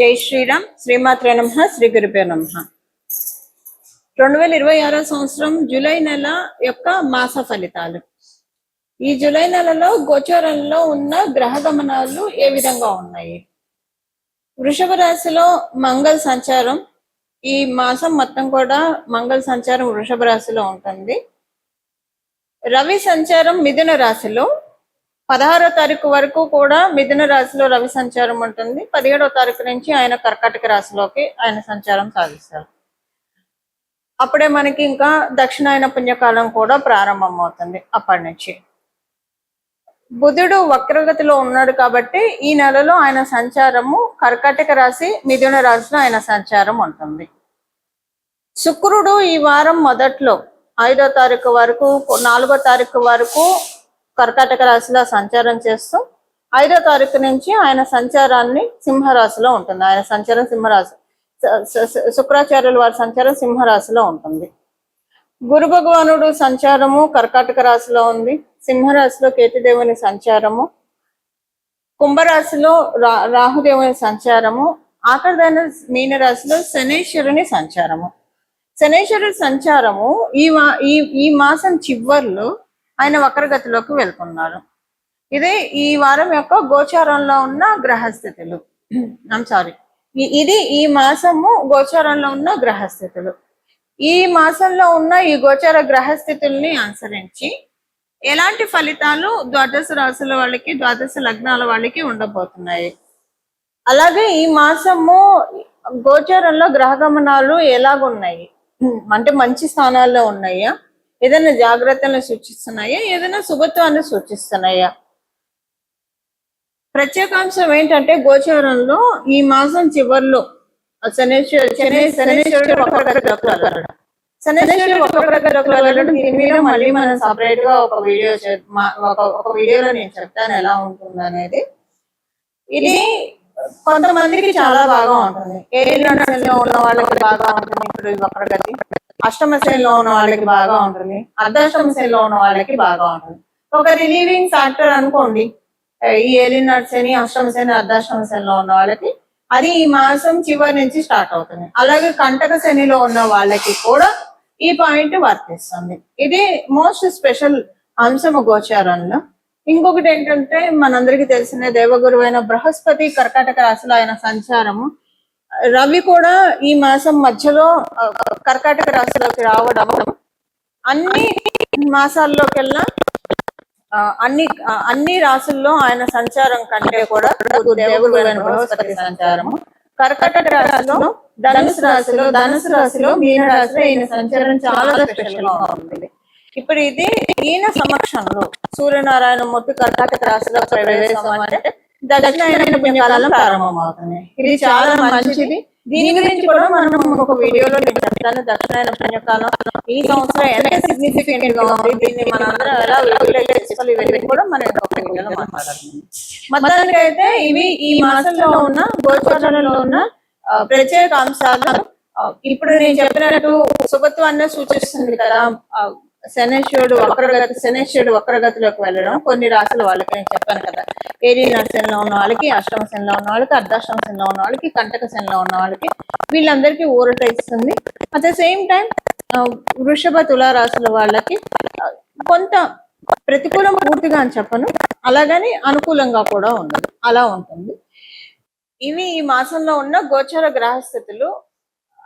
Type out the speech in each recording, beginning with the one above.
జై శ్రీరామ్. శ్రీమాత్రే నమః. శ్రీ గురుభ్యో నమః. 2026 సంవత్సరం జూలై నెల యొక్క మాస ఫలితాలు. ఈ జూలై నెలలో గోచారంలో ఉన్న గ్రహ గమనాలు ఏ విధంగా ఉన్నాయి? వృషభ రాశిలో మంగళ సంచారం ఈ మాసం మొత్తం కూడా మంగళ సంచారం వృషభ రాశిలో ఉంటుంది. రవి సంచారం మిథున రాశిలో 16వ తారీఖు వరకు కూడా మిథున రాశిలో రవి సంచారం ఉంటుంది. 17వ తారీఖు నుంచి ఆయన కర్కాటక రాశిలోకి ఆయన సంచారం సాగిస్తారు. అప్పుడే మనకి ఇంకా దక్షిణాయన పుణ్యకాలం కూడా ప్రారంభం అవుతుంది. అప్పటి నుంచి బుధుడు వక్రగతిలో ఉన్నాడు కాబట్టి ఈ నెలలో ఆయన సంచారము కర్కాటక రాశి మిథున రాశిలో ఆయన సంచారం ఉంటుంది. శుక్రుడు ఈ వారం మొదట్లో 5వ తారీఖు వరకు 4వ తారీఖు వరకు కర్కాటక రాశిలో సంచారం చేస్తూ 5వ తారీఖు నుంచి ఆయన సంచారాన్ని సింహరాశిలో ఉంటుంది. ఆయన సంచారం సింహరాశి, శుక్రాచార్యుల వారి సంచారం సింహరాశిలో ఉంటుంది. గురు భగవానుడు సంచారము కర్కాటక రాశిలో ఉంది. సింహరాశిలో కేతుదేవుని సంచారము, కుంభరాశిలో రాహుదేవుని సంచారము, ఆఖరిదైన మీనరాశిలో శనేశ్వరుని సంచారము. శనేశ్వరుడి సంచారము ఈ మాసం చివర్లో ఆయన వక్రగతిలోకి వెళ్తున్నారు. ఇదే ఈ వారం యొక్క గోచారంలో ఉన్న గ్రహస్థితులు. ఇది ఈ మాసము గోచారంలో ఉన్న గ్రహస్థితులు. ఈ మాసంలో ఉన్న ఈ గోచార గ్రహస్థితుల్ని అనుసరించి ఎలాంటి ఫలితాలు ద్వాదశ రాశుల వాళ్ళకి, ద్వాదశ లగ్నాల వాళ్ళకి ఉండబోతున్నాయి. అలాగే ఈ మాసము గోచారంలో గ్రహ గమనాలు ఎలాగున్నాయి అంటే మంచి స్థానాల్లో ఉన్నాయా, ఏదైనా జాగ్రత్తలను సూచిస్తున్నాయా, ఏదైనా శుభత్వాన్ని సూచిస్తున్నాయా? ప్రత్యేకాంశం ఏంటంటే గోచారంలో ఈ మాసం చివరిలో శనేశ్వరుడు వక్రగతిలోకి వెళ్ళడం దీని మీద మళ్ళీ మనం సపరేట్ గా ఒక వీడియోలో నేను చెప్తాను ఎలా ఉంటుంది అనేది. ఇది కొంతమందికి చాలా బాగా ఉంటుంది. ఏళ్ళలో ఉన్న వాళ్ళకి బాగా ఉంటుంది ఇప్పుడు వక్రగతి. అష్టమ శ్రేణిలో ఉన్న వాళ్ళకి బాగా ఉంటుంది, అర్ధాష్టమ శ్రేణిలో ఉన్న వాళ్ళకి బాగా ఉంటుంది. ఒక రిలీవింగ్ ఫ్యాక్టర్ అనుకోండి ఈ ఏలినాటి శని, అష్టమ శని, అర్ధాష్టమ శనిలో ఉన్న వాళ్ళకి అది ఈ మాసం చివరి నుంచి స్టార్ట్ అవుతుంది. అలాగే కంటక శనిలో ఉన్న వాళ్ళకి కూడా ఈ పాయింట్ వర్తిస్తుంది. ఇది మోస్ట్ స్పెషల్ అంశము గోచారంలో. ఇంకొకటి ఏంటంటే మనందరికీ తెలిసిన దేవగురువైన బృహస్పతి కర్కాటక రాశిలో ఆయన సంచారము, రవి కూడా ఈ మాసం మధ్యలో కర్కాటక రాశిలోకి రావడం అన్ని మాసాల్లోకెల్లా అన్ని రాశుల్లో ఆయన సంచారం కంటే కూడా దేవగురువైన బృహస్పతి సంచారము కర్కాటక రాశిలో, ధనుసు రాశిలో మీన రాశిలో ఈయన సంచారం చాలా స్పెషల్ గా ఉంటుంది. ఇప్పుడు ఇది ఈయన సమక్షంలో సూర్యనారాయణ మూర్తి కర్కాటక రాశిలో ప్రవేశం అంటే దక్షిణాయన పుణ్యకాలం ప్రారంభం అవుతుంది. ఇది చాలా మంచిది. దీని గురించి కూడా మనం ఒక వీడియోలో నేను చెప్తాను. దక్షిణాయన పుణ్యకాలం ఈ సంవత్సరం ఎంత సిగ్నిఫికెంట్ గా ఉంది, దీన్ని మనందరం ఎలా చేసుకోవాలి, ఇవన్నీ కూడా మనం ఒక వీడియోలో మాట్లాడుతున్నాం. మొత్తానికి అయితే ఇవి ఈ మాసంలో ఉన్న గోచారంలో ఉన్న ప్రత్యేక అంశాలు. ఇప్పుడు నేను చెప్పినట్టు శుభత్వాన్ని సూచిస్తుంది కదా. శనేశ్వరుడు వక్రగతిలోకి వెళ్ళడం కొన్ని రాశుల వాళ్ళకి నేను చెప్పాను కదా. ఏలినాటి శనిలో ఉన్న వాళ్ళకి, అష్టమ శనిలో ఉన్న వాళ్ళకి, అర్ధాష్టమ శనిలో ఉన్న వాళ్ళకి, కంటక శనిలో ఉన్న వాళ్ళకి వీళ్ళందరికీ ఊరట ఇస్తుంది. అట్ ద సేమ్ టైం వృషభ తులా రాశుల వాళ్ళకి కొంత ప్రతికూలం పూర్తిగా అని చెప్పను, అలాగని అనుకూలంగా కూడా ఉండదు, అలా ఉంటుంది. ఇవి ఈ మాసంలో ఉన్న గోచర గ్రహస్థితులు.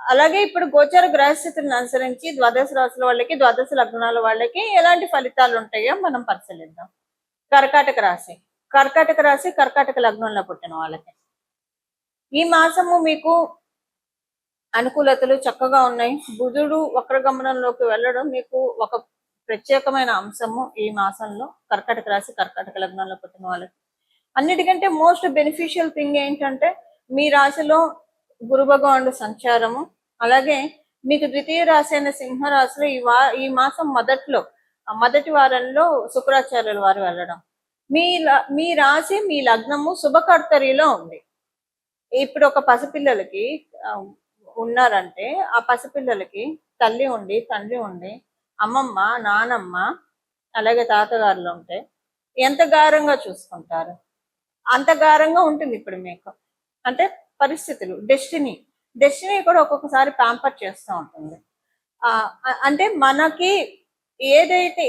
అలాగే ఇప్పుడు గోచర గ్రహస్థితులను అనుసరించి ద్వాదశ రాశుల వాళ్ళకి, ద్వాదశ లగ్నాల వాళ్ళకి ఎలాంటి ఫలితాలు ఉంటాయో మనం పరిశీలిద్దాం. కర్కాటక రాశి కర్కాటక లగ్నంలో పుట్టిన వాళ్ళకి ఈ మాసము మీకు అనుకూలతలు చక్కగా ఉన్నాయి. బుధుడు వక్రగమనంలోకి వెళ్ళడం మీకు ఒక ప్రత్యేకమైన అంశము ఈ మాసంలో. కర్కాటక రాశి కర్కాటక లగ్నంలో పుట్టిన వాళ్ళకి అన్నిటికంటే మోస్ట్ బెనిఫిషియల్ థింగ్ ఏంటంటే మీ రాశిలో గురు భగవానుడు సంచారము, అలాగే మీకు ద్వితీయ రాశి అయిన సింహరాశిలో ఈ మాసం మొదటి వారంలో శుక్రాచార్యుల వారు వెళ్ళడం. మీ రాశి మీ లగ్నము శుభకర్తరిలో ఉంది. ఇప్పుడు ఒక పసిపిల్లలకి ఉన్నారంటే ఆ పసిపిల్లలకి తల్లి ఉండి, తండ్రి ఉండి, అమ్మమ్మ, నానమ్మ, అలాగే తాతగారులు ఉంటే ఎంత గారంగా చూసుకుంటారు, అంత గారంగా ఉంటుంది ఇప్పుడు మీకు. అంటే పరిస్థితులు, డెస్టినీ కూడా ఒక్కొక్కసారి ప్యాంపర్ చేస్తూ ఉంటుంది. అంటే మనకి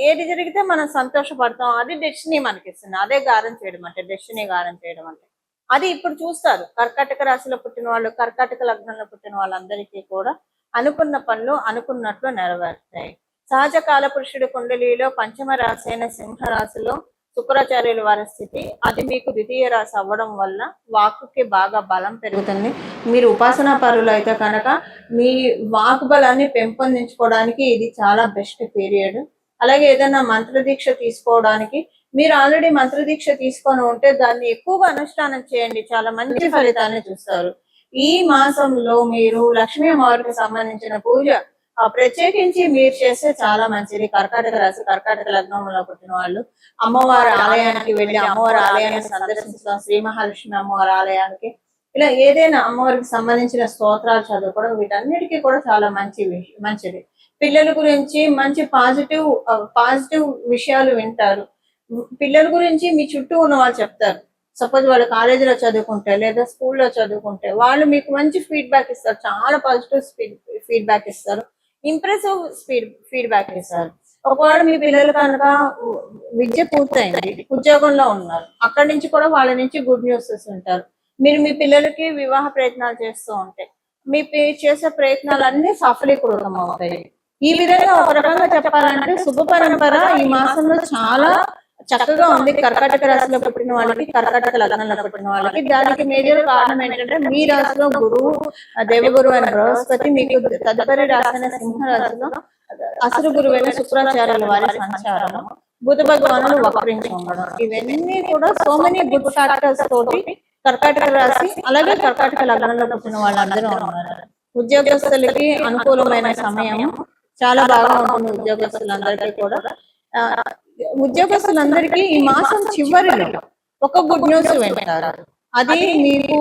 ఏది జరిగితే మనం సంతోషపడతాం, అది డెస్టినీ మనకిస్తుంది. అదే గారం చేయడం అంటే, డెస్టినీ గారం చేయడం అంటే. అది ఇప్పుడు చూస్తారు. కర్కాటక రాశిలో పుట్టిన వాళ్ళు, కర్కాటక లగ్నంలో పుట్టిన వాళ్ళందరికీ కూడా అనుకున్న పనులు అనుకున్నట్లు నెరవేరుతాయి. సహజ కాలపురుషుడి కుండలిలో పంచమ రాశి అయిన సింహ రాశిలో శుక్రాచార్యుల వారి స్థితి, అది మీకు ద్వితీయ రాశి అవ్వడం వల్ల వాక్కుకి బాగా బలం పెరుగుతుంది. మీరు ఉపాసనా పరులు అయితే కనుక మీ వాక్ బలాన్ని పెంపొందించుకోవడానికి ఇది చాలా బెస్ట్ పీరియడ్. అలాగే ఏదైనా మంత్ర దీక్ష తీసుకోవడానికి, మీరు ఆల్రెడీ మంత్ర దీక్ష తీసుకొని ఉంటే దాన్ని ఎక్కువగా అనుష్ఠానం చేయండి, చాలా మంచి ఫలితాన్ని చూస్తారు. ఈ మాసంలో మీరు లక్ష్మీ అమ్మవారికి సంబంధించిన పూజ ప్రత్యేకించి మీరు చేస్తే చాలా మంచిది. కర్కాటక రాశి, కర్కాటక లగ్నంలో పుట్టిన వాళ్ళు అమ్మవారి ఆలయానికి వెళ్ళి అమ్మవారి ఆలయాన్ని సందర్శించడం, శ్రీ మహాలక్ష్మి అమ్మవారి ఆలయానికి, ఇలా ఏదైనా అమ్మవారికి సంబంధించిన స్తోత్రాలు చదువుకోవడం, వీటన్నిటికీ కూడా చాలా మంచిది. పిల్లల గురించి మంచి పాజిటివ్ విషయాలు వింటారు. పిల్లల గురించి మీ చుట్టూ ఉన్న వాళ్ళు చెప్తారు. సపోజ్ వాళ్ళు కాలేజీలో చదువుకుంటే లేదా స్కూల్లో చదువుకుంటే వాళ్ళు మీకు మంచి ఫీడ్బ్యాక్ ఇస్తారు, చాలా పాజిటివ్ ఫీడ్బ్యాక్ ఇస్తారు, ఇంప్రెసివ్ ఫీడ్బ్యాక్ ఇస్తారు. ఒకవేళ మీ పిల్లలు కనుక విద్య పూర్తయింది, ఉద్యోగంలో ఉన్నారు, అక్కడి నుంచి కూడా వాళ్ళ నుంచి గుడ్ న్యూస్ ఉంటారు. మీరు మీ పిల్లలకి వివాహ ప్రయత్నాలు చేస్తూ ఉంటే మీ చేసే ప్రయత్నాలన్నీ సఫలీకృతం అవుతాయి. ఈ విధంగా ఒక రకంగా చెప్పాలంటే శుభ పరంపర ఈ మాసంలో చాలా చక్కగా ఉంది కర్కాటక రాశిలో పుట్టిన వాళ్ళకి, కర్కాటక లగ్నంలో పుట్టిన వాళ్ళకి. దానికి మేజర్ కారణం ఏంటంటే మీ రాశిలో గురువు, దేవగురు అయిన బృహస్పతి, మీకు తదుపరి రాశి అయిన సింహ రాశిలో అసురు గురువైన శుక్రాచార్యుల వారి సంచారం, బుధ భగవానుడు వక్రించి ఉండడం, ఇవన్నీ కూడా సో మెనీ గుడ్ ఫ్యాక్టర్స్ తోటి కర్కాటక రాశి అలాగే కర్కాటక లగ్నంలో పుట్టిన వాళ్ళందరూ ఉన్నారు. ఉద్యోగస్తులకి అనుకూలమైన సమయం చాలా బాగా ఉంటుంది. ఉద్యోగస్తులందరికీ ఈ మాసం చివరిలో ఒక గుడ్ న్యూస్ వింటారు. అది మీకు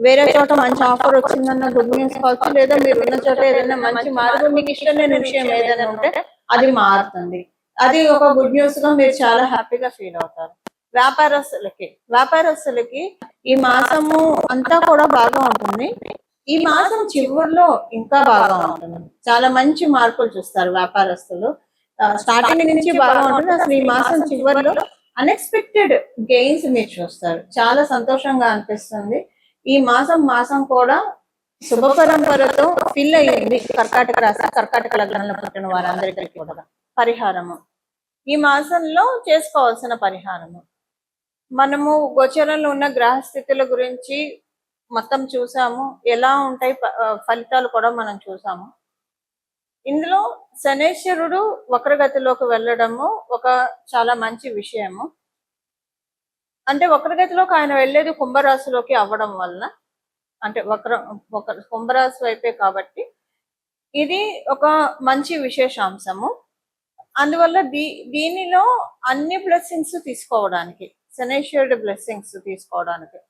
వేరే చోట మంచి ఆఫర్ వచ్చిందన్న గుడ్ న్యూస్ కావచ్చు, లేదా మీరు ఉన్న చోట ఏదైనా మంచి మార్గం, మీకు ఇష్టం లేని విషయం ఏదైనా ఉంటే అది మారుతుంది. అది ఒక గుడ్ న్యూస్ గా మీరు చాలా హ్యాపీగా ఫీల్ అవుతారు. వ్యాపారస్తులకి ఈ మాసము అంతా కూడా బాగా ఉంటుంది. ఈ మాసం చివరిలో ఇంకా బాగా ఉంటుంది. చాలా మంచి మార్పులు చూస్తారు వ్యాపారస్తులు. స్టార్టింగ్ నుంచి బాగా ఉంటుంది. అసలు ఈ మాసం చివరిలో అన్ఎక్స్పెక్టెడ్ గెయిన్స్ మీరు చూస్తారు. చాలా సంతోషంగా అనిపిస్తుంది. ఈ మాసం కూడా శుభ పరంపరతో ఫిల్ అయ్యింది కర్కాటక రాశి, కర్కాటక లగ్నంలో పుట్టిన వారందరికీ కూడా. పరిహారము, ఈ మాసంలో చేసుకోవాల్సిన పరిహారము, మనము గోచరంలో ఉన్న గ్రహ స్థితుల గురించి మొత్తం చూసాము, ఎలా ఉంటాయి ఫలితాలు కూడా మనం చూసాము. ఇందులో శనేశ్వరుడు వక్రగతిలోకి వెళ్ళడము ఒక చాలా మంచి విషయము. అంటే వక్రగతిలోకి ఆయన వెళ్ళేది కుంభరాశిలోకి అవ్వడం వల్ల, అంటే కుంభరాశి వైపే కాబట్టి ఇది ఒక మంచి విశేషాంశము. అందువల్ల దీనిలో అన్ని బ్లెస్సింగ్స్ తీసుకోవడానికి, శనేశ్వరుడు బ్లెస్సింగ్స్ తీసుకోవడానికి,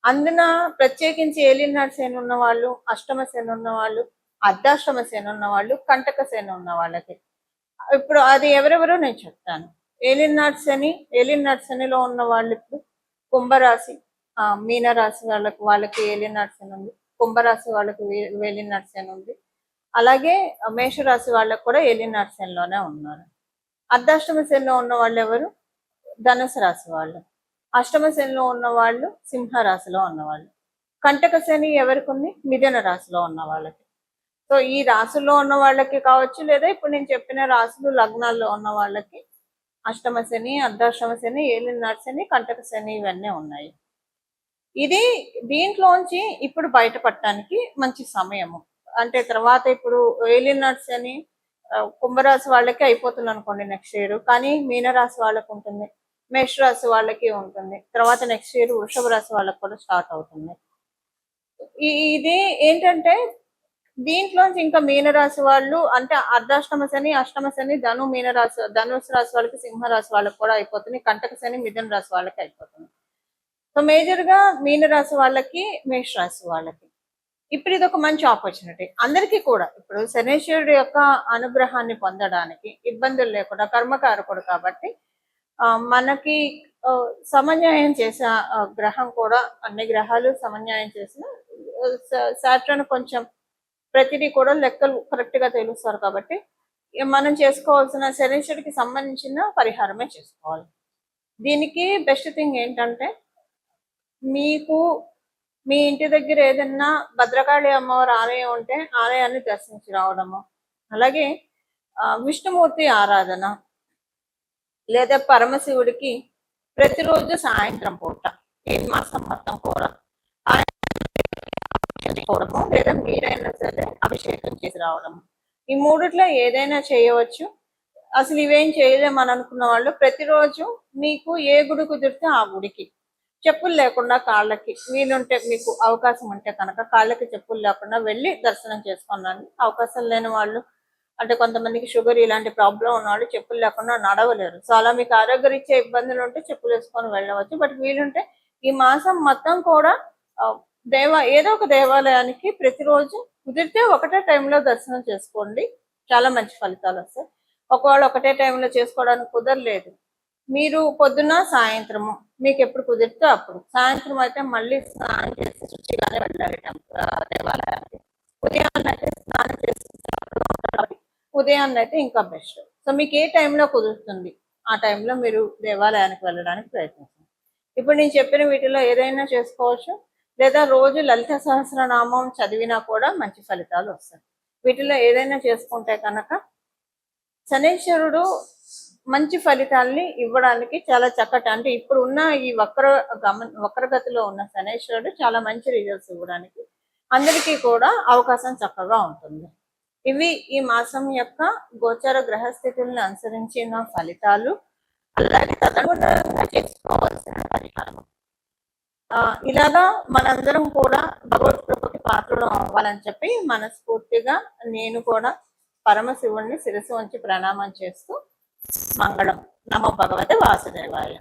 అందున ప్రత్యేకించి ఏలినాటి శని ఉన్న వాళ్ళు, అష్టమ శని ఉన్న వాళ్ళు, అర్ధాష్టమ శని ఉన్న వాళ్ళు, కంటక శని ఉన్న వాళ్ళకి ఇప్పుడు అది ఎవరెవరో నేను చెప్తాను. ఏలినాటి శనిలో ఉన్న వాళ్ళు ఇప్పుడు కుంభరాశి, మీనరాశి వాళ్ళకి ఏలినాటి శని ఉంది, కుంభరాశి వాళ్ళకి ఏలినాటి శని ఉంది, అలాగే మేషరాశి వాళ్ళకి కూడా ఏలినాటి శనిలోనే ఉన్నారు. అర్ధాష్టమ శనిలో ఉన్న వాళ్ళు ఎవరు? ధనుసు రాశి వాళ్ళు. అష్టమ శనిలో ఉన్న వాళ్ళు సింహరాశిలో ఉన్నవాళ్ళు. కంటక శని ఎవరికి ఉంది? మిథున రాశిలో ఉన్న వాళ్ళకి. సో ఈ రాశుల్లో ఉన్న వాళ్ళకి కావచ్చు, లేదా ఇప్పుడు నేను చెప్పిన రాశులు లగ్నాల్లో ఉన్న వాళ్ళకి అష్టమ శని, అర్ధాష్టమ శని, ఏలినాటి శని, కంటక శని ఇవన్నీ ఉన్నాయి. ఇది దీంట్లోంచి ఇప్పుడు బయటపడటానికి మంచి సమయము. అంటే తర్వాత ఇప్పుడు ఏలినాటి శని కుంభరాశి వాళ్ళకి అయిపోతుంది అనుకోండి నెక్స్ట్ ఇయర్, కానీ మీనరాశి వాళ్ళకి ఉంటుంది, మేషరాశి వాళ్ళకి ఉంటుంది, తర్వాత నెక్స్ట్ ఇయర్ వృషభ రాశి వాళ్ళకి కూడా స్టార్ట్ అవుతుంది. ఇది ఏంటంటే దీంట్లోంచి ఇంకా మీనరాశి వాళ్ళు, అంటే అర్ధాష్టమ శని, అష్టమ శని ధనుసు రాశి వాళ్ళకి, సింహరాశి వాళ్ళకి కూడా అయిపోతుంది, కంటక శని మిథున రాశి వాళ్ళకి అయిపోతుంది. సో మేజర్ గా మీనరాశి వాళ్ళకి, మేషరాశి వాళ్ళకి ఇప్పుడు ఇది ఒక మంచి ఆపర్చునిటీ అందరికీ కూడా. ఇప్పుడు శనేశ్వరుడు యొక్క అనుగ్రహాన్ని పొందడానికి ఇబ్బందులు లేకుండా, కర్మకారకుడు కాబట్టి మనకి సమన్యాయం చేసే గ్రహం కూడా, అన్ని గ్రహాలు సమన్యాయం చేసిన సాటర్న్ కొంచెం ప్రతిదీ కూడా లెక్కలు కరెక్ట్ గా తెలుస్తారు కాబట్టి మనం చేసుకోవాల్సిన శనీశ్వరుడికి సంబంధించిన పరిహారమే చేసుకోవాలి. దీనికి బెస్ట్ థింగ్ ఏంటంటే, మీకు మీ ఇంటి దగ్గర ఏదన్నా భద్రకాళి అమ్మవారి ఆలయం ఉంటే ఆలయాన్ని దర్శించి రావడము, అలాగే విష్ణుమూర్తి ఆరాధన లేదా పరమశివుడికి ప్రతిరోజు సాయంత్రం పూట ఈ మాసం మొత్తం కూడా చేసుకోవడము, లేదా మీరైనా సరే అభిషేకం చేసి రావడము, ఈ మూడిట్లో ఏదైనా చేయవచ్చు. అసలు ఇవేం చేయలేమని అనుకున్న వాళ్ళు ప్రతిరోజు మీకు ఏ గుడి కుదిరితే ఆ గుడికి చెప్పులు లేకుండా కాళ్ళకి వీలుంటే, మీకు అవకాశం ఉంటే కనుక కాళ్ళకి చెప్పులు లేకుండా వెళ్ళి దర్శనం చేసుకున్నాను. అవకాశం లేని వాళ్ళు, అంటే కొంతమందికి షుగర్ ఇలాంటి ప్రాబ్లం ఉన్న వాళ్ళు చెప్పులు లేకుండా నడవలేరు. సో అలా మీకు ఆరోగ్యరీత్యా ఇబ్బందులు ఉంటే చెప్పులు వేసుకొని వెళ్ళవచ్చు. బట్ వీలుంటే ఈ మాసం మొత్తం కూడా ఏదో ఒక దేవాలయానికి ప్రతిరోజు కుదిరితే ఒకటే టైంలో దర్శనం చేసుకోండి, చాలా మంచి ఫలితాలు వస్తాయి. ఒకవేళ ఒకటే టైంలో చేసుకోవడానికి కుదరలేదు, మీరు పొద్దున సాయంత్రము మీకు ఎప్పుడు కుదిరితే అప్పుడు, సాయంత్రం అయితే మళ్ళీ స్నానం చేసి శుచిగానే వెళ్ళాలి దేవాలయానికి. ఉదయాన్నే అయితే స్నానం చేసి ఉదయాన్నే అయితే ఇంకా బెస్ట్. సో మీకు ఏ టైంలో కుదురుతుంది ఆ టైంలో మీరు దేవాలయానికి వెళ్ళడానికి ప్రయత్నించండి. ఇప్పుడు నేను చెప్పిన వీటిలో ఏదైనా చేసుకోవచ్చు, లేదా రోజు లలిత సహస్రనామం చదివినా కూడా మంచి ఫలితాలు వస్తాయి. వీటిలో ఏదైనా చేసుకుంటే కనుక శనీశ్వరుడు మంచి ఫలితాల్ని ఇవ్వడానికి చాలా చక్కటి, అంటే ఇప్పుడు ఉన్న ఈ వక్రగతిలో ఉన్న శనీశ్వరుడు చాలా మంచి రిజల్ట్స్ ఇవ్వడానికి అందరికీ కూడా అవకాశం చక్కగా ఉంటుంది. ఇవి ఈ మాసం యొక్క గోచర గ్రహస్థితుల్ని అనుసరించిన ఫలితాలు, అలాగే తదనుగుణంగా చేసుకోవాల్సిన పరిహారం. ఇలాగా మనందరం కూడా భగవత్ కృపకి పాత్రలు అవ్వాలని చెప్పి మనస్ఫూర్తిగా నేను కూడా పరమశివుణ్ణి శిరస్సు వంచి ప్రణామం చేస్తూ మంగళం. నమో భగవతే వాసుదేవాయ.